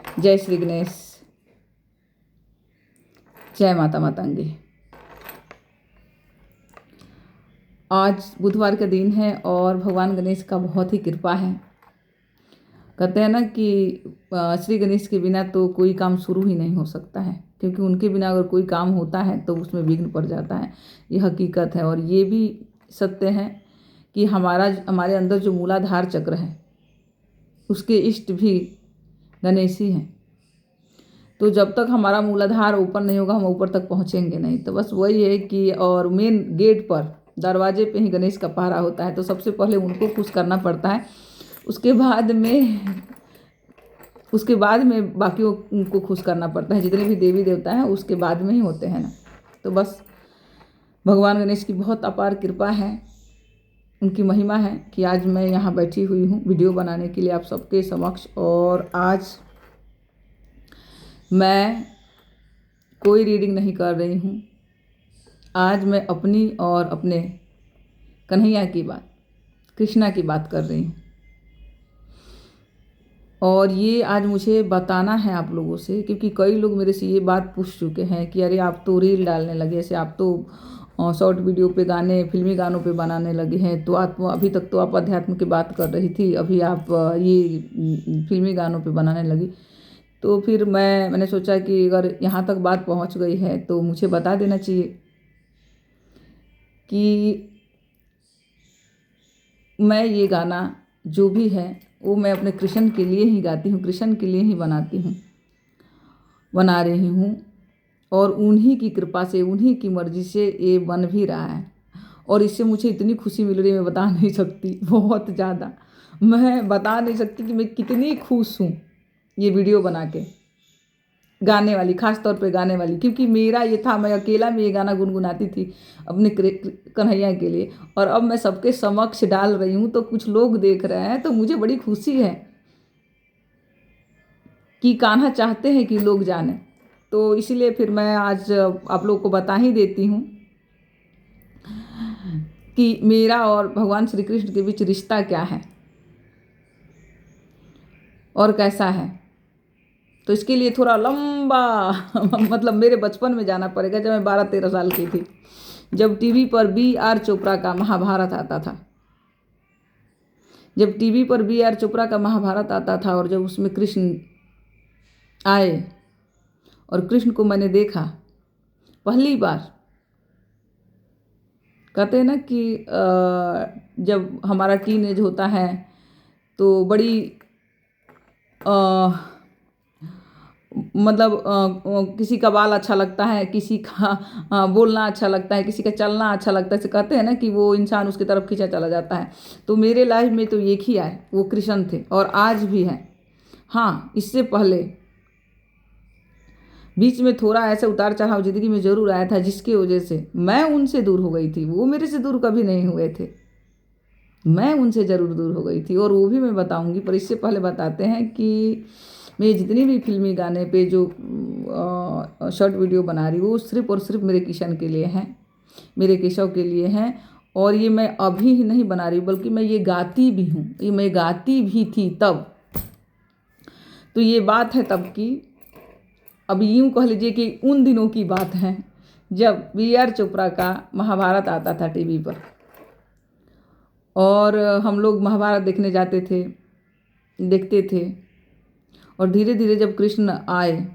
जय श्री गणेश। जय माता मातंगी। आज बुधवार का दिन है और भगवान गणेश का बहुत ही कृपा है। कहते हैं ना कि श्री गणेश के बिना तो कोई काम शुरू ही नहीं हो सकता है, क्योंकि उनके बिना अगर कोई काम होता है तो उसमें विघ्न पड़ जाता है। ये हकीकत है और ये भी सत्य है कि हमारे अंदर जो मूलाधार चक्र है उसके इष्ट भी गणेश ही हैं। तो जब तक हमारा मूलाधार ऊपर नहीं होगा हम ऊपर तक पहुँचेंगे नहीं। तो बस वही है कि और मेन गेट पर दरवाजे पे ही गणेश का पहरा होता है, तो सबसे पहले उनको खुश करना पड़ता है। उसके बाद में बाकियों को खुश करना पड़ता है। जितने भी देवी देवता हैं उसके बाद में ही होते हैं ना। तो बस भगवान गणेश की बहुत अपार कृपा है, उनकी महिमा है कि आज मैं यहाँ बैठी हुई हूँ वीडियो बनाने के लिए आप सबके समक्ष। और आज मैं कोई रीडिंग नहीं कर रही हूँ। आज मैं अपनी और अपने कन्हैया की बात, कृष्णा की बात कर रही हूँ। और ये आज मुझे बताना है आप लोगों से, क्योंकि कई लोग मेरे से ये बात पूछ चुके हैं कि अरे आप तो रील डालने लगे, ऐसे आप तो शॉर्ट वीडियो पे गाने, फिल्मी गानों पे बनाने लगे हैं, तो आप अभी तक तो आप अध्यात्म की बात कर रही थी, अभी आप ये फिल्मी गानों पे बनाने लगी। तो फिर मैंने सोचा कि अगर यहाँ तक बात पहुँच गई है तो मुझे बता देना चाहिए कि मैं ये गाना जो भी है वो मैं अपने कृष्ण के लिए ही गाती हूँ, कृष्ण के लिए ही बना रही हूँ। और उन्हीं की कृपा से, उन्हीं की मर्जी से ये बन भी रहा है। और इससे मुझे इतनी खुशी मिल रही है मैं बता नहीं सकती, बहुत ज़्यादा मैं बता नहीं सकती कि मैं कितनी खुश हूँ ये वीडियो बना के, गाने वाली, खास तौर पे गाने वाली। क्योंकि मेरा ये था, मैं अकेला में ये गाना गुनगुनाती थी अपने कन्हैया के लिए, और अब मैं सबके समक्ष डाल रही हूँ तो कुछ लोग देख रहे हैं, तो मुझे बड़ी खुशी है कि कान्हा चाहते हैं कि लोग जाने। तो इसीलिए फिर मैं आज आप लोगों को बता ही देती हूँ कि मेरा और भगवान श्री कृष्ण के बीच रिश्ता क्या है और कैसा है। तो इसके लिए थोड़ा लंबा मतलब मेरे बचपन में जाना पड़ेगा, जब मैं 12-13 साल की थी, जब टीवी पर B.R. चोपड़ा का महाभारत आता था। जब टीवी पर B.R. चोपड़ा का महाभारत आता था और जब उसमें कृष्ण आए और कृष्ण को मैंने देखा पहली बार। कहते हैं ना कि जब हमारा टीन एज होता है तो बड़ी मतलब किसी का बाल अच्छा लगता है, किसी का बोलना अच्छा लगता है, किसी का चलना अच्छा लगता है। से कहते हैं ना कि वो इंसान उसकी तरफ खींचा चला जाता है। तो मेरे लाइफ में तो एक ही आए, वो कृष्ण थे और आज भी हैं। हाँ, इससे पहले बीच में थोड़ा ऐसा उतार चढ़ाव ज़िंदगी में ज़रूर आया था, जिसकी वजह से मैं उनसे दूर हो गई थी। वो मेरे से दूर कभी नहीं हुए थे, मैं उनसे ज़रूर दूर हो गई थी, और वो भी मैं बताऊंगी। पर इससे पहले बताते हैं कि मैं जितनी भी फिल्मी गाने पे जो शॉर्ट वीडियो बना रही हूँ वो सिर्फ़ और सिर्फ मेरे किशन के लिए हैं, मेरे केशव के लिए हैं। और ये मैं अभी ही नहीं बना रही हूँ, बल्कि मैं ये गाती भी हूँ, ये मैं गाती भी थी तब। तो ये बात है तब की। अब यूँ कह लीजिए कि उन दिनों की बात है जब B.R. चोपड़ा का महाभारत आता था टीवी पर, और हम लोग महाभारत देखने जाते थे, देखते थे। और धीरे धीरे जब कृष्ण आए,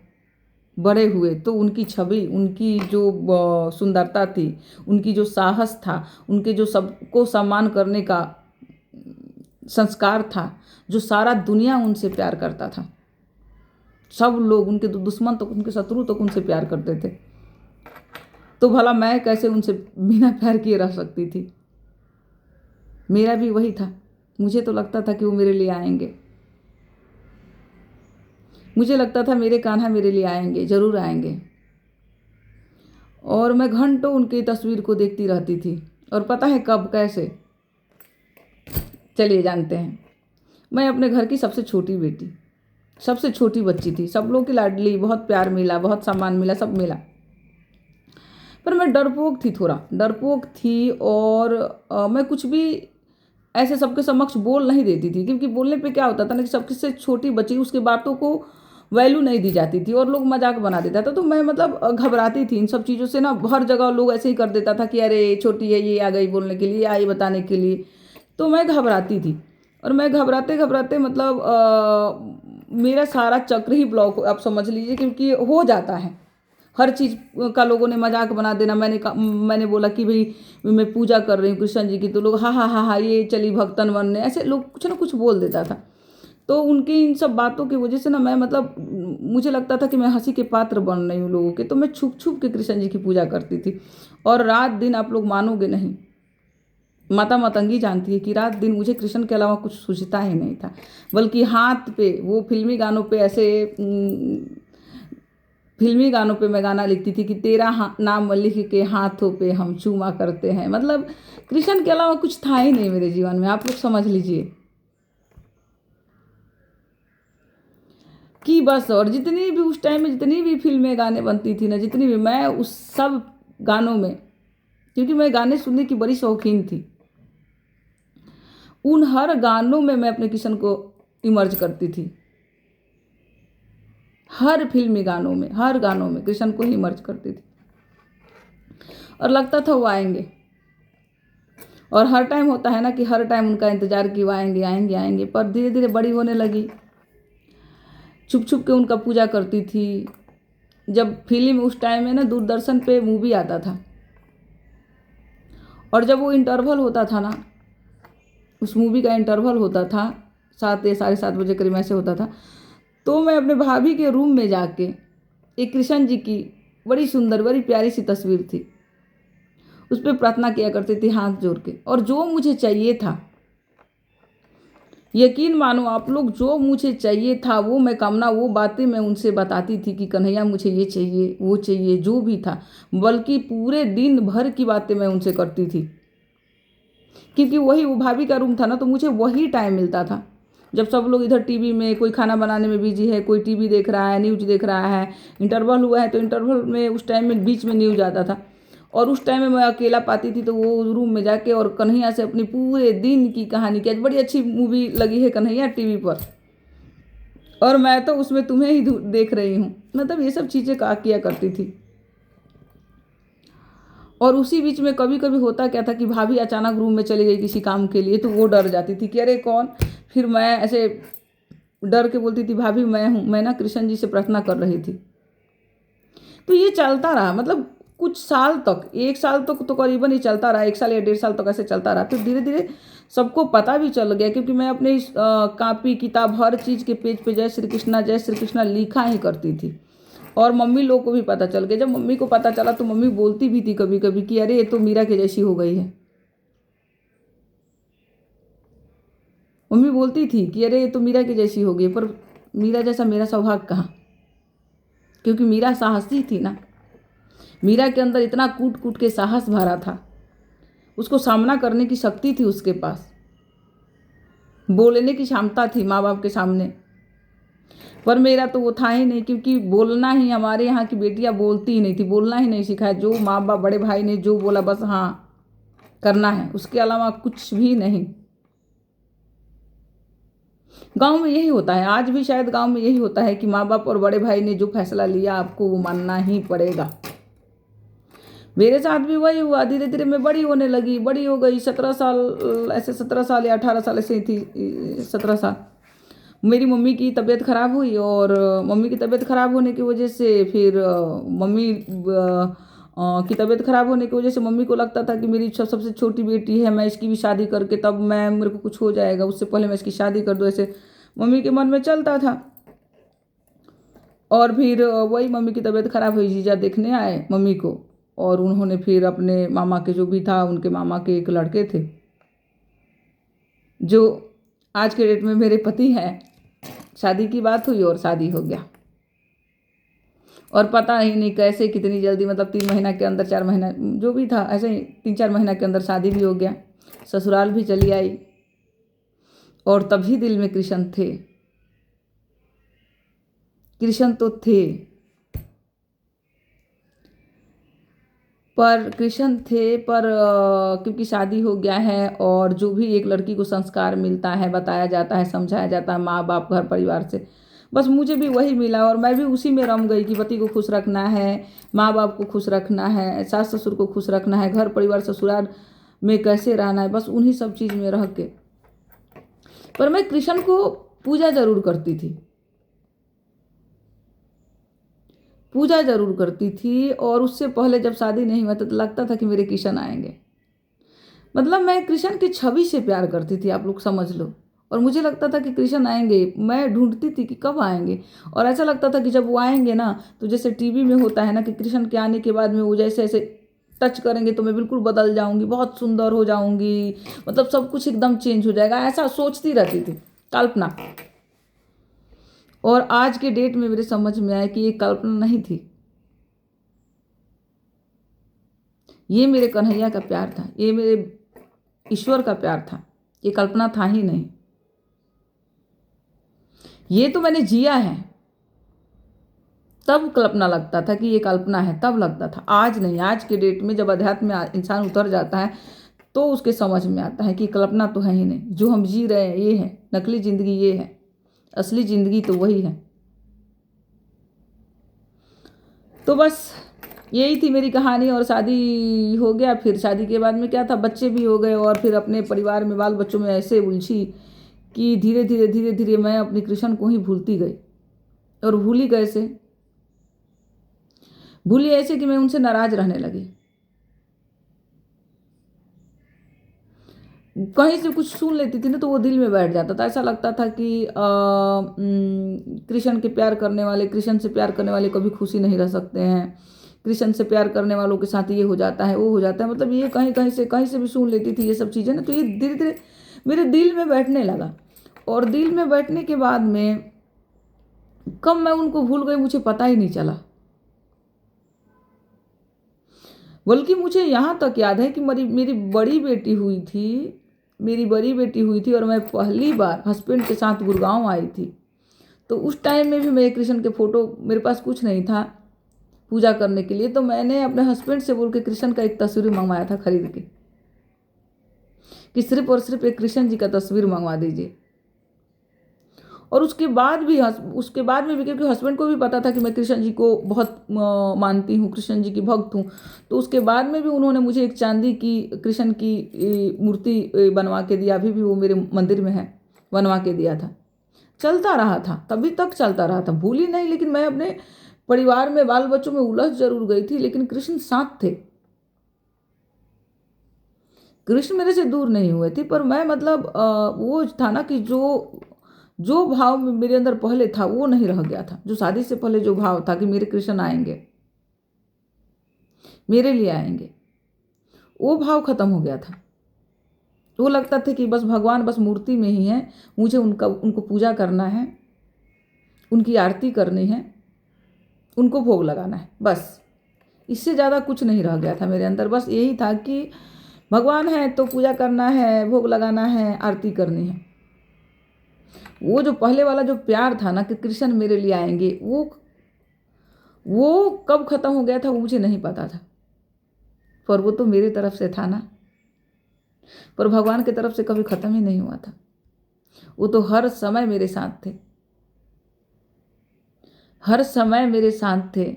बड़े हुए, तो उनकी छवि, उनकी जो सुंदरता थी, उनकी जो साहस था, उनके जो सबको सम्मान करने का संस्कार था, जो सारा दुनिया उनसे प्यार करता था। सब लोग, उनके दुश्मन तक, उनके शत्रु तक उनसे प्यार करते थे। तो भला मैं कैसे उनसे बिना प्यार किए रह सकती थी। मेरा भी वही था। मुझे तो लगता था कि वो मेरे लिए आएंगे, मुझे लगता था मेरे कान्हा मेरे लिए आएंगे, ज़रूर आएंगे। और मैं घंटों उनकी तस्वीर को देखती रहती थी। और पता है कब, कैसे, चलिए जानते हैं। मैं अपने घर की सबसे छोटी बेटी, सबसे छोटी बच्ची थी, सब लोग की लाडली, बहुत प्यार मिला, बहुत सम्मान मिला, सब मिला। पर मैं डरपोक थी, थोड़ा डरपोक थी। और मैं कुछ भी ऐसे सबके समक्ष बोल नहीं देती थी, क्योंकि बोलने पे क्या होता था ना कि सबसे छोटी बच्ची, उसकी बातों को वैल्यू नहीं दी जाती थी और लोग मजाक बना देता था। तो मैं मतलब घबराती थी इन सब चीज़ों से ना। हर जगह लोग ऐसे ही कर देता था कि अरे छोटी है, ये आ गई बोलने के लिए, आई बताने के लिए। तो मैं घबराती थी और मैं घबराते घबराते मतलब मेरा सारा चक्र ही ब्लॉक, आप समझ लीजिए, क्योंकि हो जाता है हर चीज़ का लोगों ने मजाक बना देना। मैंने बोला कि भाई मैं पूजा कर रही हूँ कृष्ण जी की, तो लोग हाँ हाँ हाँ हाँ ये चली भक्तन बनने, ऐसे लोग कुछ ना कुछ बोल देता था। तो उनकी इन सब बातों की वजह से ना मैं मतलब मुझे लगता था कि मैं हंसी के पात्र बन रही हूँ लोगों के। तो मैं छुप छुप के कृष्ण जी की पूजा करती थी और रात दिन, आप लोग मानोगे नहीं, माता मतंगी जानती है कि रात दिन मुझे कृष्ण के अलावा कुछ सूझता ही नहीं था। बल्कि हाथ पे वो फिल्मी गानों पे ऐसे फिल्मी गानों पे मैं गाना लिखती थी कि तेरा नाम लिख के हाथों पे हम चूमा करते हैं। मतलब कृष्ण के अलावा कुछ था ही नहीं मेरे जीवन में, आप लोग समझ लीजिए कि बस। और जितनी भी उस टाइम में जितनी भी फिल्में गाने बनती थी ना, जितनी भी, मैं उस सब गानों में, क्योंकि मैं गाने सुनने की बड़ी शौकीन थी, उन हर गानों में मैं अपने कृष्ण को इमर्ज करती थी। हर फिल्मी गानों में, हर गानों में कृष्ण को ही इमर्ज करती थी और लगता था वो आएंगे। और हर टाइम होता है ना कि हर टाइम उनका इंतजार कि वो आएंगे आएंगे आएंगे। पर धीरे धीरे बड़ी होने लगी, छुप छुप के उनका पूजा करती थी। जब फिल्म उस टाइम में ना दूरदर्शन पे मूवी आता था और जब वो इंटरवल होता था ना, उस मूवी का इंटरवल होता था 7 या 7:30 बजे करीब ऐसे होता था, तो मैं अपने भाभी के रूम में जाके एक कृष्ण जी की बड़ी सुंदर बड़ी प्यारी सी तस्वीर थी, उस पर प्रार्थना किया करती थी हाथ जोड़ के। और जो मुझे चाहिए था, यकीन मानो आप लोग, जो मुझे चाहिए था वो मैं कामना, वो बातें मैं उनसे बताती थी कि कन्हैया मुझे ये चाहिए वो चाहिए, जो भी था। बल्कि पूरे दिन भर की बातें मैं उनसे करती थी, क्योंकि वही वो भाभी का रूम था ना, तो मुझे वही टाइम मिलता था जब सब लोग इधर टीवी में, कोई खाना बनाने में बिजी है, कोई टीवी देख रहा है, न्यूज देख रहा है, इंटरवल हुआ है तो इंटरवल में उस टाइम में बीच में न्यूज आता था। और उस टाइम में मैं अकेला पाती थी, तो वो रूम में जाके और कन्हैया से अपनी पूरे दिन की कहानी की। आज बड़ी अच्छी मूवी लगी है कन्हैया टीवी पर, और मैं तो उसमें तुम्हें ही देख रही हूँ, मतलब ये सब चीज़ें किया करती थी। और उसी बीच में कभी कभी होता क्या था कि भाभी अचानक रूम में चली गई किसी काम के लिए, तो वो डर जाती थी कि अरे कौन। फिर मैं ऐसे डर के बोलती थी भाभी मैं हूँ, मैं ना कृष्ण जी से प्रार्थना कर रही थी। तो ये चलता रहा, मतलब कुछ साल तक, 1 साल तक तो करीबन ही चलता रहा, 1 साल या 1.5 साल तक ऐसे चलता रहा। फिर धीरे धीरे सबको पता भी चल गया, क्योंकि मैं अपने इस कापी किताब हर चीज़ के पेज पे जय श्री कृष्णा लिखा ही करती थी। और मम्मी लोग को भी पता चल गया। जब मम्मी को पता चला तो मम्मी बोलती भी थी कभी कभी कि अरे ये तो मीरा के जैसी हो गई है। मम्मी बोलती थी कि अरे ये तो मीरा की जैसी हो गई, पर मीरा जैसा मेरा सौभाग्य कहाँ, क्योंकि मीरा साहसी थी ना। मीरा के अंदर इतना कूट कूट के साहस भरा था, उसको सामना करने की शक्ति थी उसके पास, बोलने की क्षमता थी माँ बाप के सामने। पर मेरा तो वो था ही नहीं, क्योंकि बोलना ही, हमारे यहाँ की बेटियां बोलती ही नहीं थी, बोलना ही नहीं सिखाया। जो माँ बाप बड़े भाई ने जो बोला बस हाँ करना है, उसके अलावा कुछ भी नहीं। गांव में यही होता है, आज भी शायद गांव में यही होता है कि माँ बाप और बड़े भाई ने जो फैसला लिया आपको वो मानना ही पड़ेगा। मेरे साथ भी वही हुआ। धीरे धीरे मैं बड़ी होने लगी, बड़ी हो गई, 17 साल, ऐसे 17 साल या 18 साल ऐसे ही थी, 17 साल। मेरी मम्मी की तबीयत खराब हुई और मम्मी की तबीयत खराब होने की वजह से फिर मम्मी की तबीयत खराब होने की वजह से मम्मी को लगता था कि मेरी सबसे छोटी बेटी है, मैं इसकी भी शादी करके तब मैं, मेरे को कुछ हो जाएगा, उससे पहले मैं इसकी शादी कर दूँ, ऐसे मम्मी के मन में चलता था। और फिर वही मम्मी की तबीयत खराब हुई, जीजा देखने आए मम्मी को, और उन्होंने फिर अपने मामा के जो भी था, उनके मामा के एक लड़के थे जो आज के डेट में मेरे पति हैं, शादी की बात हुई और शादी हो गया। और पता ही नहीं कैसे कितनी जल्दी, मतलब 3 महीना के अंदर, 4 महीना जो भी था, ऐसे ही 3-4 महीना के अंदर शादी भी हो गया, ससुराल भी चली आई। और तभी दिल में कृष्ण थे, कृष्ण तो थे, पर कृष्ण थे, पर क्योंकि शादी हो गया है और जो भी एक लड़की को संस्कार मिलता है, बताया जाता है, समझाया जाता है माँ बाप घर परिवार से, बस मुझे भी वही मिला और मैं भी उसी में रम गई कि पति को खुश रखना है, माँ बाप को खुश रखना है, सास ससुर को खुश रखना है, घर परिवार ससुराल में कैसे रहना है, बस उन्हीं सब चीज़ में रह के। पर मैं कृष्ण को पूजा जरूर करती थी, पूजा जरूर करती थी। और उससे पहले जब शादी नहीं हुआ तो लगता था कि मेरे कृष्ण आएंगे। मतलब मैं कृष्ण की छवि से प्यार करती थी, आप लोग समझ लो। और मुझे लगता था कि कृष्ण आएंगे, मैं ढूंढती थी कि कब आएंगे। और ऐसा लगता था कि जब वो आएंगे ना, तो जैसे टीवी में होता है ना कि कृष्ण के आने के बाद में वो जैसे ऐसे टच करेंगे तो मैं बिल्कुल बदल जाऊंगी, बहुत सुंदर हो जाऊंगी, मतलब सब कुछ एकदम चेंज हो जाएगा, ऐसा सोचती रहती थी, कल्पना। और आज के डेट में मेरे समझ में आया कि ये कल्पना नहीं थी, ये मेरे कन्हैया का प्यार था, ये मेरे ईश्वर का प्यार था, ये कल्पना था ही नहीं। ये तो मैंने जिया है, तब कल्पना लगता था कि ये कल्पना है, तब लगता था। आज नहीं, आज के डेट में जब अध्यात्म में इंसान उतर जाता है तो उसके समझ में आता है कि कल्पना तो है ही नहीं, जो हम जी रहे हैं ये है, नकली जिंदगी ये है, असली जिंदगी तो वही है। तो बस यही थी मेरी कहानी। और शादी हो गया, फिर शादी के बाद में क्या था, बच्चे भी हो गए और फिर अपने परिवार में बाल बच्चों में ऐसे उलझी कि धीरे धीरे धीरे धीरे मैं अपनी कृष्ण को ही भूलती गई। और भूली कैसे, भूली ऐसे कि मैं उनसे नाराज रहने लगी। कहीं से कुछ सुन लेती थी ना तो वो दिल में बैठ जाता था, ऐसा लगता था कि कृष्ण के प्यार करने वाले, कृष्ण से प्यार करने वाले कभी खुशी नहीं रह सकते हैं, कृष्ण से प्यार करने वालों के साथ ये हो जाता है वो हो जाता है, मतलब ये कहीं से भी सुन लेती थी ये सब चीज़ें ना, तो ये धीरे धीरे मेरे दिल में बैठने लगा। और दिल में बैठने के बाद में कब मैं उनको भूल गई मुझे पता ही नहीं चला। बल्कि मुझे यहाँ तक याद है कि मेरी बड़ी बेटी हुई थी, मेरी बड़ी बेटी हुई थी और मैं पहली बार हस्बैंड के साथ गुड़गांव आई थी। तो उस टाइम में भी मेरे कृष्ण के फोटो, मेरे पास कुछ नहीं था पूजा करने के लिए, तो मैंने अपने हस्बैंड से बोल के कृष्ण का एक तस्वीर मंगवाया था खरीद के, कि सिर्फ और सिर्फ एक कृष्ण जी का तस्वीर मंगवा दीजिए। और उसके बाद में भी क्योंकि हस्बैंड को भी पता था कि मैं कृष्ण जी को बहुत मानती हूँ, कृष्ण जी की भक्त हूँ, तो उसके बाद में भी उन्होंने मुझे एक चांदी की कृष्ण की मूर्ति बनवा के दिया, अभी भी वो मेरे मंदिर में है, बनवा के दिया था। चलता रहा था, तभी तक चलता रहा था, भूली नहीं। लेकिन मैं अपने परिवार में बाल बच्चों में उलझ जरूर गई थी, लेकिन कृष्ण साथ थे, कृष्ण मेरे से दूर नहीं हुए थे। पर मैं मतलब वो था ना कि जो जो भाव मेरे अंदर पहले था वो नहीं रह गया था, जो शादी से पहले जो भाव था कि मेरे कृष्ण आएंगे, मेरे लिए आएंगे, वो भाव खत्म हो गया था। वो लगता था कि बस भगवान बस मूर्ति में ही है, मुझे उनको पूजा करना है, उनकी आरती करनी है, उनको भोग लगाना है, बस। इससे ज़्यादा कुछ नहीं रह गया था मेरे अंदर। बस यही था कि भगवान है तो पूजा करना है, भोग लगाना है, आरती करनी है। वो जो पहले वाला जो प्यार था ना कि कृष्ण मेरे लिए आएंगे, वो कब खत्म हो गया था वो मुझे नहीं पता था। पर वो तो मेरी तरफ से था ना, पर भगवान की तरफ से कभी खत्म ही नहीं हुआ था। वो तो हर समय मेरे साथ थे, हर समय मेरे साथ थे।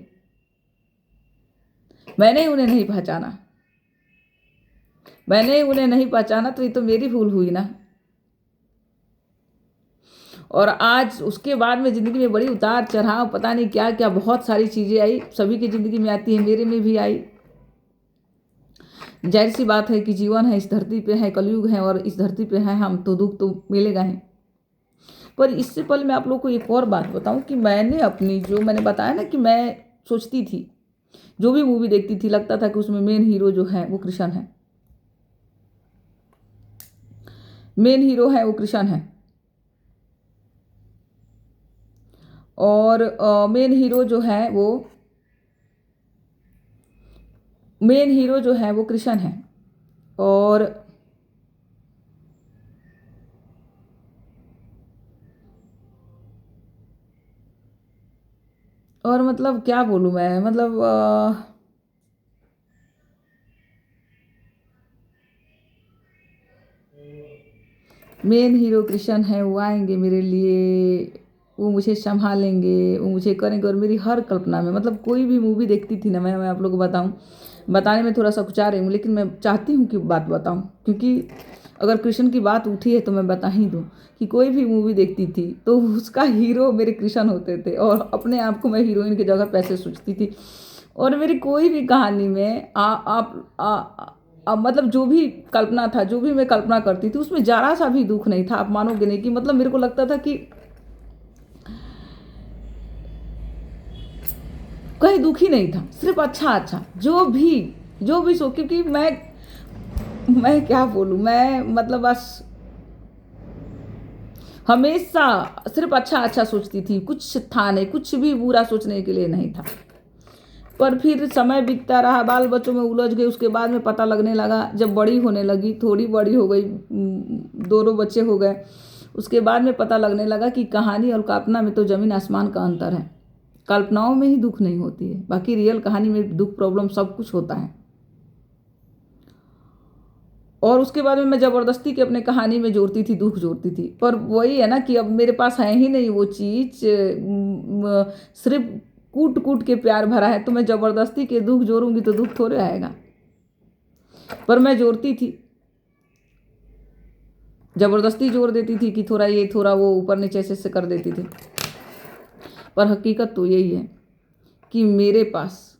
मैंने उन्हें नहीं पहचाना, मैंने उन्हें नहीं पहचाना, तो ये तो मेरी भूल हुई ना। और आज उसके बाद में ज़िंदगी में बड़ी उतार चढ़ाव, पता नहीं क्या क्या बहुत सारी चीज़ें आई, सभी की ज़िंदगी में आती है, मेरे में भी आई। जाहिर सी बात है कि जीवन है, इस धरती पे है, कलयुग है और इस धरती पे है हम, तो दुख तो मिलेगा ही। पर इससे पहले मैं आप लोग को एक और बात बताऊं कि मैंने अपनी, जो मैंने बताया ना कि मैं सोचती थी, जो भी मूवी देखती थी लगता था कि उसमें मेन हीरो जो है वो कृष्ण है, मेन हीरो है वो कृष्ण है। और मेन हीरो जो है वो, मेन हीरो जो है वो कृष्ण है। और मतलब क्या बोलूँ मैं, मतलब मेन हीरो कृष्ण है, वो आएंगे मेरे लिए, वो मुझे संभालेंगे, वो मुझे करेंगे। और मेरी हर कल्पना में, मतलब कोई भी मूवी देखती थी ना, मैं आप लोगों को बताऊं, बताने में थोड़ा सा कुचा रही हूँ, लेकिन मैं चाहती हूँ कि बात बताऊं, क्योंकि अगर कृष्ण की बात उठी है तो मैं बता ही दूँ कि कोई भी मूवी देखती थी तो उसका हीरो मेरे कृष्ण होते थे, और अपने आप को मैं हीरोइन की जगह पैसे सोचती थी। और मेरी कोई भी कहानी में मतलब जो भी कल्पना था, जो भी मैं कल्पना करती थी, उसमें जरा सा भी दुख नहीं था। आप मानोगे नहीं कि मतलब मेरे को लगता था कि कहीं दुख ही नहीं था, सिर्फ अच्छा अच्छा जो भी सो, क्योंकि मैं क्या बोलूँ, मैं मतलब बस हमेशा सिर्फ अच्छा अच्छा सोचती थी, कुछ था नहीं, कुछ भी बुरा सोचने के लिए नहीं था। पर फिर समय बीतता रहा, बाल बच्चों में उलझ गई। उसके बाद में पता लगने लगा, जब बड़ी होने लगी, थोड़ी बड़ी हो गई, दोनों बच्चे हो गए, उसके बाद में पता लगने लगा कि कहानी और कल्पना में तो ज़मीन आसमान का अंतर है। कल्पनाओं में ही दुख नहीं होती है, बाकी रियल कहानी में दुख, प्रॉब्लम सब कुछ होता है। और उसके बाद में मैं ज़बरदस्ती के अपने कहानी में जोड़ती थी, दुख जोड़ती थी। पर वही है ना कि अब मेरे पास है ही नहीं वो चीज़, सिर्फ कूट कूट के प्यार भरा है, तो मैं ज़बरदस्ती के दुख जोड़ूंगी तो दुख थोड़े आएगा। पर मैं जोड़ती थी, ज़बरदस्ती जोड़ देती थी कि थोड़ा ये थोड़ा वो, ऊपर नीचे ऐसे कर देती थी। पर हकीकत तो यही है कि मेरे पास,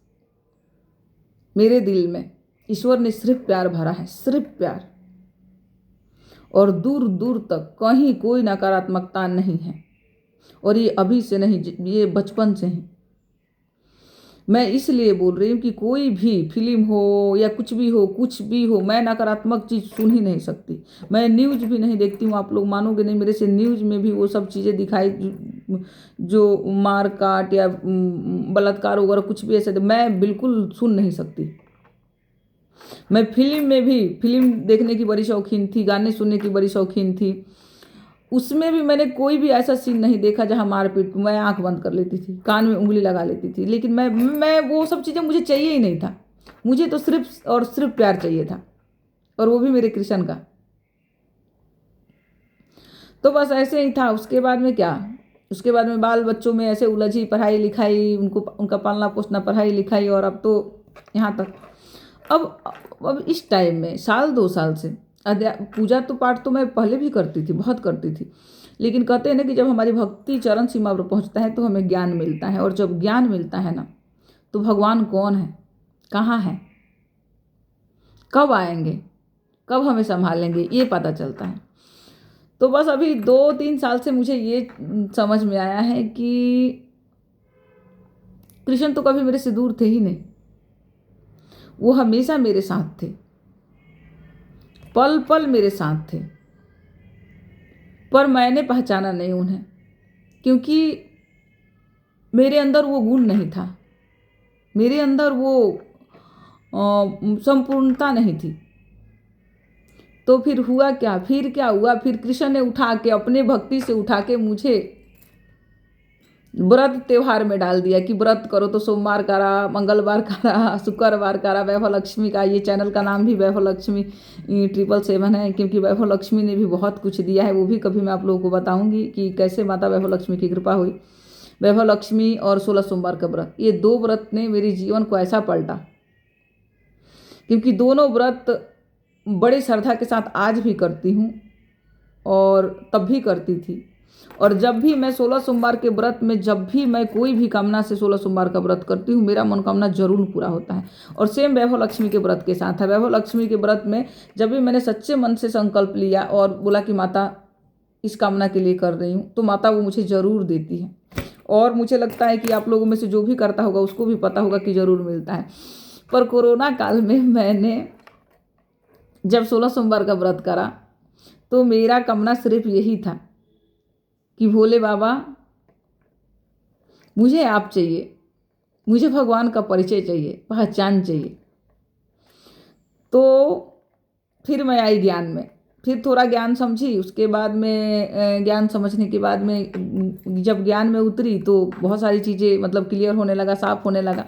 मेरे दिल में ईश्वर ने सिर्फ प्यार भरा है, सिर्फ प्यार। और दूर दूर तक कहीं कोई नकारात्मकता नहीं है। और ये अभी से नहीं, ये बचपन से ही। मैं इसलिए बोल रही हूँ कि कोई भी फिल्म हो या कुछ भी हो, मैं नकारात्मक चीज़ सुन ही नहीं सकती। मैं न्यूज़ भी नहीं देखती हूँ, आप लोग मानोगे नहीं, मेरे से न्यूज़ में भी वो सब चीज़ें दिखाई जो मार काट या बलात्कार वगैरह कुछ भी ऐसे, मैं बिल्कुल सुन नहीं सकती। मैं फिल्म में भी, फिल्म देखने की बड़ी शौकीन थी, गाने सुनने की बड़ी शौकीन थी। उसमें भी मैंने कोई भी ऐसा सीन नहीं देखा जहाँ मारपीट, मैं आंख बंद कर लेती थी, कान में उंगली लगा लेती थी। लेकिन मैं वो सब चीज़ें मुझे चाहिए ही नहीं था। मुझे तो सिर्फ और सिर्फ प्यार चाहिए था, और वो भी मेरे कृष्ण का। तो बस ऐसे ही था। उसके बाद में क्या, उसके बाद में बाल बच्चों में ऐसे उलझी, पढ़ाई लिखाई, उनको उनका पालना पोसना, पढ़ाई लिखाई, और अब तो यहाँ तक। अब इस टाइम में साल 2 साल से पूजा तो पाठ तो मैं पहले भी करती थी, बहुत करती थी। लेकिन कहते हैं ना कि जब हमारी भक्ति चरण सीमा पर पहुंचता है तो हमें ज्ञान मिलता है। और जब ज्ञान मिलता है ना, तो भगवान कौन है, कहाँ है, कब आएंगे, कब हमें संभालेंगे, ये पता चलता है। तो बस अभी 2-3 साल से मुझे ये समझ में आया है कि कृष्ण तो कभी मेरे से दूर थे ही नहीं। वो हमेशा मेरे साथ थे, पल पल मेरे साथ थे। पर मैंने पहचाना नहीं उन्हें, क्योंकि मेरे अंदर वो गुण नहीं था, मेरे अंदर वो संपूर्णता नहीं थी। तो फिर हुआ क्या, फिर क्या हुआ, फिर कृष्ण ने उठा के, अपने भक्ति से उठा के मुझे व्रत त्योहार में डाल दिया कि व्रत करो। तो सोमवार करा, मंगलवार करा, शुक्रवार करा, वैभव लक्ष्मी का, ये चैनल का नाम भी वैभव लक्ष्मी 777 है, क्योंकि वैभव लक्ष्मी ने भी बहुत कुछ दिया है। वो भी कभी मैं आप लोगों को बताऊंगी कि कैसे माता वैभव लक्ष्मी की कृपा हुई। वैभव लक्ष्मी और 16 सोमवार का व्रत, ये 2 व्रत ने मेरे जीवन को ऐसा पलटा, क्योंकि दोनों व्रत बड़े श्रद्धा के साथ आज भी करती हूँ, और तब भी करती थी। और जब भी मैं 16 सोमवार के व्रत में, जब भी मैं कोई भी कामना से 16 सोमवार का व्रत करती हूँ, मेरा मनोकामना जरूर पूरा होता है। और सेम वैभव लक्ष्मी के व्रत के साथ है। वैभव लक्ष्मी के व्रत में जब भी मैंने सच्चे मन से संकल्प लिया और बोला कि माता इस कामना के लिए कर रही हूँ, तो माता वो मुझे ज़रूर देती है। और मुझे लगता है कि आप लोगों में से जो भी करता होगा उसको भी पता होगा कि ज़रूर मिलता है। पर कोरोना काल में मैंने जब 16 सोमवार का व्रत करा, तो मेरा कामना सिर्फ यही था कि भोले बाबा, मुझे आप चाहिए, मुझे भगवान का परिचय चाहिए, पहचान चाहिए। तो फिर मैं आई ज्ञान में, फिर थोड़ा ज्ञान समझी। उसके बाद में ज्ञान समझने के बाद में जब ज्ञान में उतरी तो बहुत सारी चीज़ें मतलब क्लियर होने लगा, साफ होने लगा।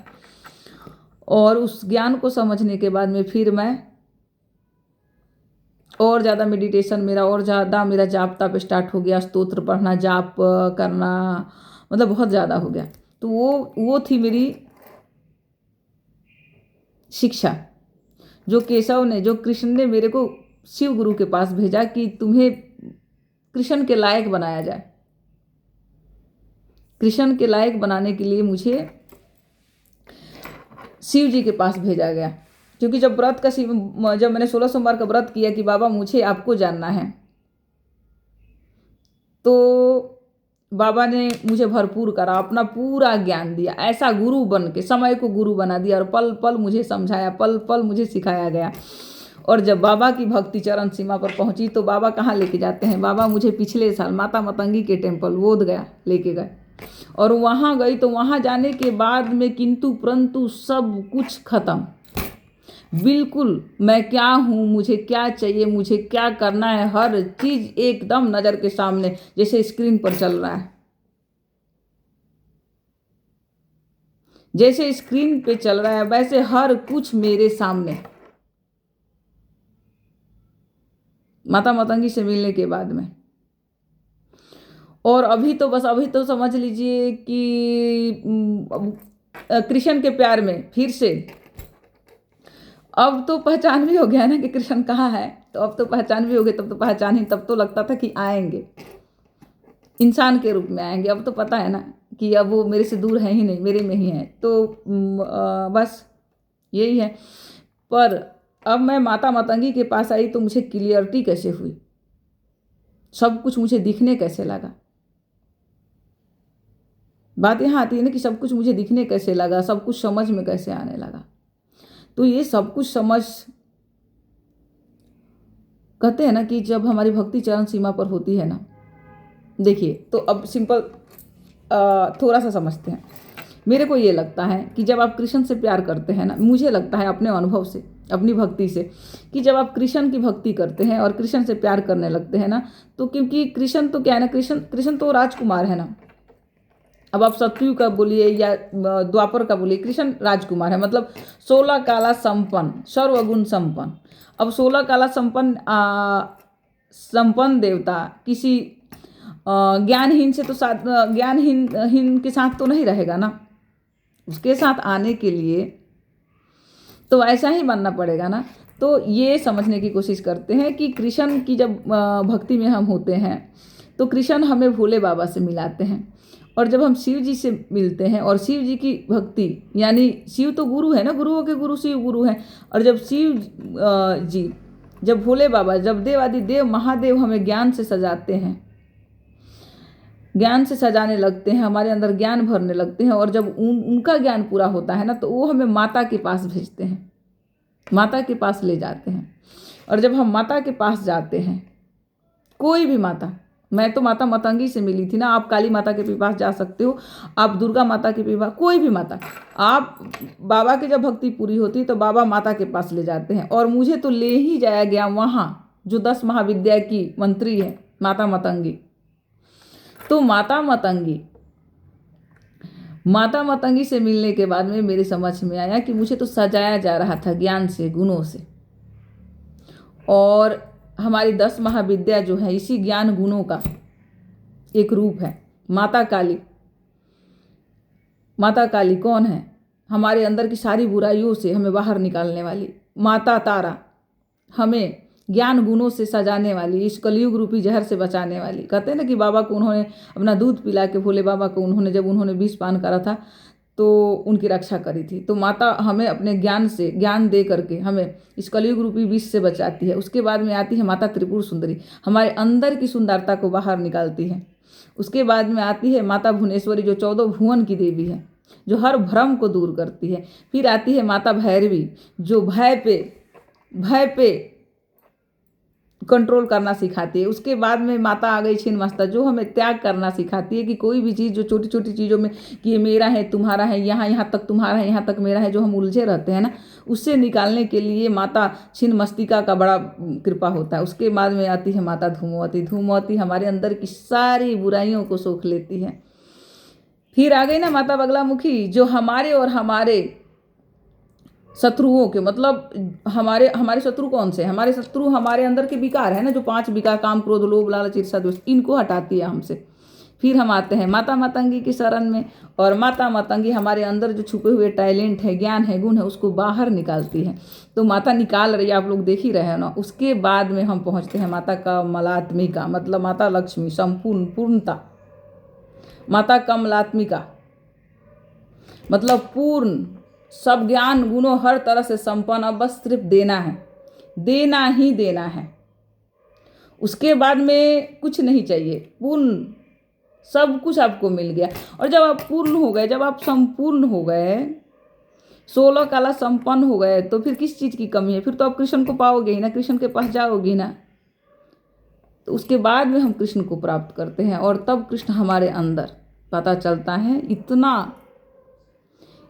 और उस ज्ञान को समझने के बाद में फिर मैं और ज़्यादा मेडिटेशन मेरा, और ज़्यादा मेरा जाप ताप स्टार्ट हो गया, स्तोत्र पढ़ना, जाप करना, मतलब बहुत ज़्यादा हो गया। तो वो थी मेरी शिक्षा, जो केशव ने, जो कृष्ण ने मेरे को शिव गुरु के पास भेजा कि तुम्हें कृष्ण के लायक बनाया जाए। कृष्ण के लायक बनाने के लिए मुझे शिव जी के पास भेजा गया। क्योंकि जब मैंने 16 सोमवार का व्रत किया कि बाबा मुझे आपको जानना है, तो बाबा ने मुझे भरपूर करा, अपना पूरा ज्ञान दिया, ऐसा गुरु बन के समय को गुरु बना दिया, और पल पल मुझे समझाया, पल पल मुझे सिखाया गया। और जब बाबा की भक्ति चरण सीमा पर पहुंची तो बाबा कहाँ लेके जाते हैं, बाबा मुझे पिछले साल माता मतंगी के टेम्पल बोध गया लेके गए, और वहाँ गई तो वहाँ जाने के बाद में किंतु परंतु सब कुछ खत्म। बिल्कुल मैं क्या हूँ, मुझे क्या चाहिए, मुझे क्या करना है, हर चीज एकदम नज़र के सामने, जैसे स्क्रीन पर चल रहा है, जैसे स्क्रीन पे चल रहा है वैसे हर कुछ मेरे सामने। माता मतंगी से मिलने के बाद में, और अभी तो समझ लीजिए कि कृष्ण के प्यार में फिर से अब तो पहचान भी हो गया ना कि कृष्ण कहाँ है, तो अब तो पहचान भी हो गई। तब तो पहचान ही, तब तो लगता था कि आएंगे, इंसान के रूप में आएंगे। अब तो पता है ना कि अब वो मेरे से दूर है ही नहीं, मेरे में ही है। तो बस यही है। पर अब मैं माता मतंगी के पास आई तो मुझे क्लियरिटी कैसे हुई, सब कुछ मुझे दिखने कैसे लगा। बात यहाँ आती है ना कि सब कुछ मुझे दिखने कैसे लगा, सब कुछ समझ में कैसे आने लगा। तो ये सब कुछ समझ, कहते हैं ना कि जब हमारी भक्ति चरण सीमा पर होती है ना, देखिए तो अब सिंपल थोड़ा सा समझते हैं। मेरे को ये लगता है कि जब आप कृष्ण से प्यार करते हैं ना, मुझे लगता है अपने अनुभव से, अपनी भक्ति से, कि जब आप कृष्ण की भक्ति करते हैं और कृष्ण से प्यार करने लगते हैं ना, तो क्योंकि कृष्ण तो क्या है ना, कृष्ण तो राजकुमार है ना। अब आप सतयुग का बोलिए या द्वापर का बोलिए, कृष्ण राजकुमार है, मतलब 16 काला संपन्न, सर्वगुण संपन्न। अब 16 काला संपन्न देवता किसी ज्ञानहीन से तो साथ, ज्ञानहीन के साथ तो नहीं रहेगा ना, उसके साथ आने के लिए तो ऐसा ही बनना पड़ेगा ना। तो ये समझने की कोशिश करते हैं कि कृष्ण की जब भक्ति में हम होते हैं तो कृष्ण हमें भोले बाबा से मिलाते हैं, और जब हम शिव जी से मिलते हैं और शिव जी की भक्ति, यानी शिव तो गुरु है ना, गुरुओं के गुरु शिव गुरु हैं, और जब शिव जी, जब भोले बाबा, जब देवादि देव महादेव हमें ज्ञान से सजाते हैं, ज्ञान से सजाने लगते हैं, हमारे अंदर ज्ञान भरने लगते हैं, और जब उनका ज्ञान पूरा होता है ना, तो वो हमें माता के पास भेजते हैं, माता के पास ले जाते हैं। और जब हम माता के पास जाते हैं, कोई भी माता, मैं तो माता मतंगी से मिली थी ना, आप काली माता के पास जा सकते हो, आप दुर्गा माता के पास, कोई भी माता, आप बाबा की जब भक्ति पूरी होती है तो बाबा माता के पास ले जाते हैं। और मुझे तो ले ही जाया गया वहाँ, जो 10 महाविद्या की मंत्री है माता मतंगी। तो माता मतंगी से मिलने के बाद में मेरे समझ में आया कि मुझे तो सजाया जा रहा था ज्ञान से, गुणों से, और हमारी 10 महाविद्या जो है इसी ज्ञान गुणों का एक रूप है। माता काली, माता काली कौन है? हमारे अंदर की सारी बुराइयों से हमें बाहर निकालने वाली। माता तारा, हमें ज्ञान गुणों से सजाने वाली, इस कलयुग रूपी जहर से बचाने वाली। कहते हैं ना कि बाबा को उन्होंने अपना दूध पिला के, भोले बाबा को उन्होंने, जब उन्होंने विष पान करा था तो उनकी रक्षा करी थी। तो माता हमें अपने ज्ञान से, ज्ञान दे करके हमें इस कलयुग रूपी विष से बचाती है। उसके बाद में आती है माता त्रिपुर सुंदरी, हमारे अंदर की सुंदरता को बाहर निकालती है। उसके बाद में आती है माता भुवनेश्वरी, जो 14 भुवन की देवी है, जो हर भ्रम को दूर करती है। फिर आती है माता भैरवी, जो भय पे कंट्रोल करना सिखाती है। उसके बाद में माता आ गई छिन्नमस्ता, जो हमें त्याग करना सिखाती है कि कोई भी चीज़ जो छोटी छोटी चीज़ों में कि ये मेरा है, तुम्हारा है, यहाँ तक तुम्हारा है, यहाँ तक मेरा है, जो हम उलझे रहते हैं ना, उससे निकालने के लिए माता छिन्नमस्तिका का बड़ा कृपा होता है। उसके बाद में आती है माता धूमवती हमारे अंदर की सारी बुराइयों को सोख लेती है। फिर आ गई ना माता बगलामुखी, जो हमारे और हमारे शत्रुओं के, मतलब हमारे हमारे शत्रु कौन से? हमारे शत्रु हमारे अंदर के विकार है ना, जो 5 विकार, काम क्रोध लोभ लालच ईर्ष्या द्वेष, इनको हटाती है हमसे। फिर हम आते हैं माता मातंगी की शरण में, और माता मातंगी हमारे अंदर जो छुपे हुए टैलेंट है, ज्ञान है, गुण है, उसको बाहर निकालती है। तो माता निकाल रही है, आप लोग देख ही रहे हैं ना। उसके बाद में हम पहुँचते हैं माता कमलात्मिका, मतलब माता लक्ष्मी, संपूर्ण पूर्णता। माता कमलात्मिका मतलब पूर्ण, सब ज्ञान गुणों हर तरह से संपन्न। अब बस सिर्फ देना है, देना ही देना है। उसके बाद में कुछ नहीं चाहिए, पूर्ण सब कुछ आपको मिल गया। और जब आप पूर्ण हो गए, जब आप संपूर्ण हो गए, 16 कला संपन्न हो गए, तो फिर किस चीज़ की कमी है? फिर तो आप कृष्ण को पाओगे ही ना, कृष्ण के पास जाओगे ना। तो उसके बाद में हम कृष्ण को प्राप्त करते हैं, और तब कृष्ण हमारे अंदर पता चलता है।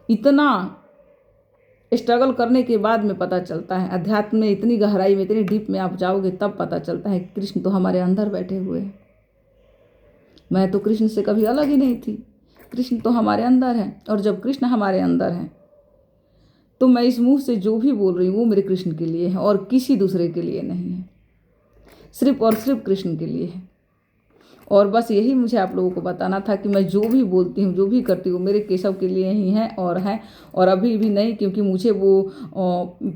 इतना स्ट्रगल करने के बाद में पता चलता है, अध्यात्म में इतनी गहराई में, इतनी डीप में आप जाओगे, तब पता चलता है कृष्ण तो हमारे अंदर बैठे हुए हैं। मैं तो कृष्ण से कभी अलग ही नहीं थी, कृष्ण तो हमारे अंदर है। और जब कृष्ण हमारे अंदर है, तो मैं इस मुंह से जो भी बोल रही हूँ वो मेरे कृष्ण के लिए है, और किसी दूसरे के लिए नहीं है, सिर्फ और सिर्फ कृष्ण के लिए है। और बस यही मुझे आप लोगों को बताना था कि मैं जो भी बोलती हूँ, जो भी करती हूँ, मेरे केशव के लिए ही है, और अभी भी नहीं, क्योंकि मुझे वो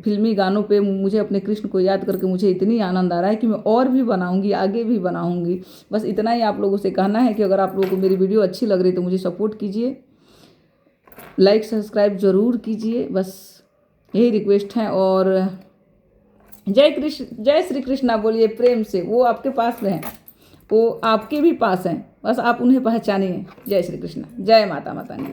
फिल्मी गानों पे मुझे अपने कृष्ण को याद करके मुझे इतनी आनंद आ रहा है कि मैं और भी बनाऊँगी, आगे भी बनाऊँगी। बस इतना ही आप लोगों से कहना है कि अगर आप लोगों को मेरी वीडियो अच्छी लग रही तो मुझे सपोर्ट कीजिए, लाइक सब्सक्राइब ज़रूर कीजिए, बस यही रिक्वेस्ट है। और जय श्री कृष्णा बोलिए प्रेम से, वो आपके पास में है, वो आपके भी पास हैं, बस आप उन्हें पहचानिए। जय श्री कृष्ण, जय माता मातंगी।